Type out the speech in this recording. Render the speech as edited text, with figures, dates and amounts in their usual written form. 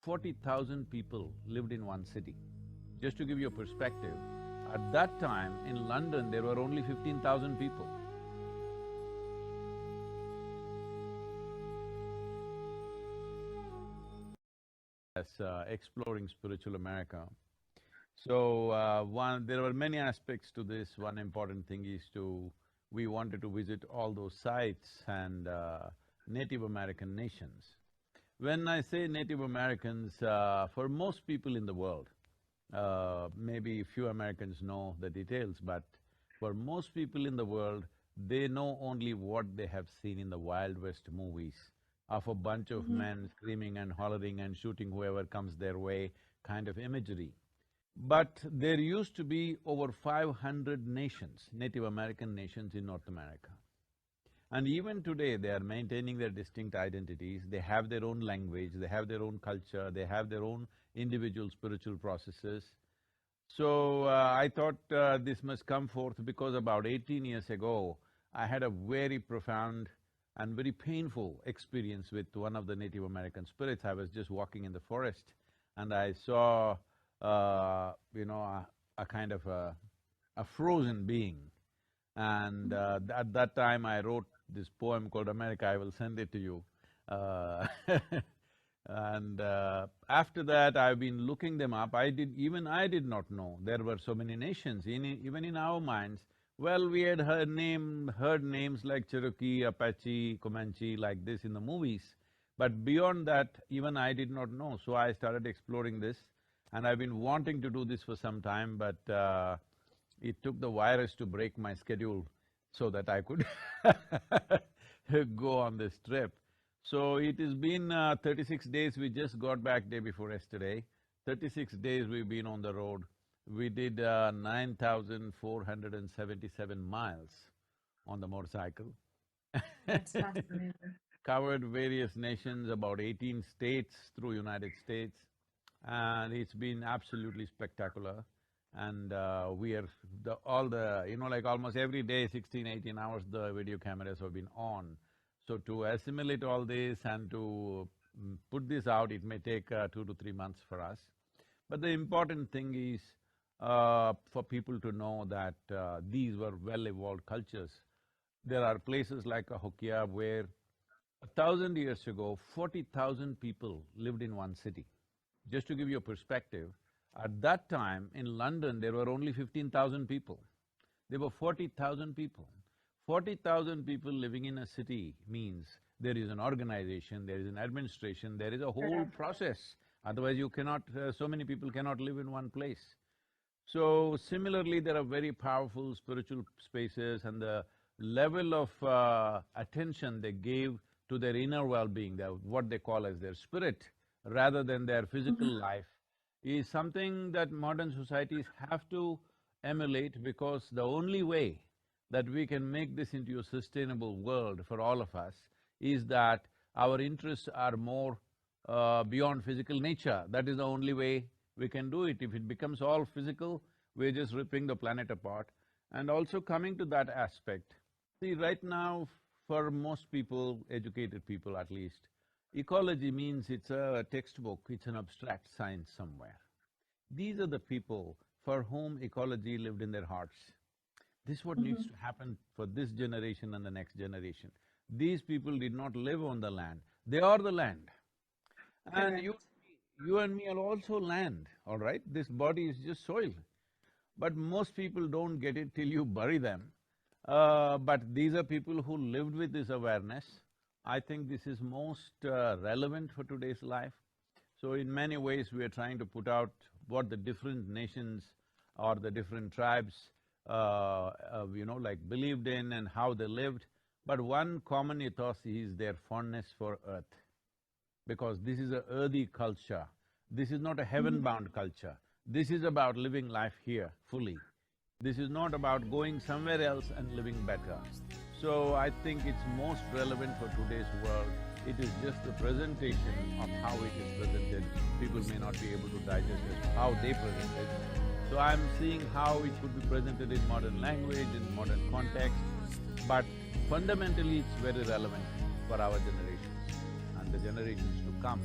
40,000 people lived in one city. Just to give you a perspective, at that time in London there were only 15,000 people. As exploring spiritual America. So, there were many aspects to this. One important thing is we wanted to visit all those sites and Native American nations. When I say Native Americans, for most people in the world, maybe few Americans know the details, but for most people in the world, they know only what they have seen in the Wild West movies of a bunch of men screaming and hollering and shooting whoever comes their way kind of imagery. But there used to be over 500 nations, Native American nations in North America. And even today, they are maintaining their distinct identities, they have their own language, they have their own culture, they have their own individual spiritual processes. So, I thought this must come forth because about 18 years ago, I had a very profound and very painful experience with one of the Native American spirits. I was just walking in the forest and I saw, a kind of a frozen being. And at that time I wrote this poem called America, I will send it to you. And after that I've been looking them up. Even I did not know there were so many nations. Even in our minds, well, we had heard names like Cherokee, Apache, Comanche like this in the movies, but beyond that, even I did not know. So I started exploring this, and I've been wanting to do this for some time, but it took the virus to break my schedule so that I could go on this trip. So it has been 36 days, we just got back day before yesterday. 36 days we've been on the road. We did 9,477 miles on the motorcycle. That's fascinating. Covered various nations, about 18 states through United States, and it's been absolutely spectacular. And like almost every day, 16, 18 hours, the video cameras have been on. So to assimilate all this and to put this out, it may take 2 to 3 months for us. But the important thing is for people to know that these were well-evolved cultures. There are places like Cahokia where 1,000 years ago, 40,000 people lived in one city. Just to give you a perspective, at that time in London there were only 15,000 people. There were 40,000 people. 40,000 people living in a city means there is an organization, there is an administration, there is a whole process. Otherwise you cannot… so many people cannot live in one place. So similarly, there are very powerful spiritual spaces, and the level of attention they gave to their inner well-being, what they call as their spirit, rather than their physical life, is something that modern societies have to emulate, because the only way that we can make this into a sustainable world for all of us is that our interests are more beyond physical nature. That is the only way we can do it. If it becomes all physical, we're just ripping the planet apart. And also coming to that aspect, see, right now, for most people, educated people at least, ecology means it's a textbook, it's an abstract science somewhere. These are the people for whom ecology lived in their hearts. This is what needs to happen for this generation and the next generation. These people did not live on the land, they are the land. And you and me are also land, all right? This body is just soil. But most people don't get it till you bury them. But these are people who lived with this awareness. I think this is most relevant for today's life. So in many ways, we are trying to put out what the different nations or the different tribes, believed in and how they lived. But one common ethos is their fondness for earth, because this is a earthy culture. This is not a heaven-bound culture. This is about living life here fully. This is not about going somewhere else and living better. So I think it's most relevant for today's world. It is just the presentation of how it is presented. People may not be able to digest it, how they present it. So I'm seeing how it could be presented in modern language, in modern context, but fundamentally it's very relevant for our generations and the generations to come.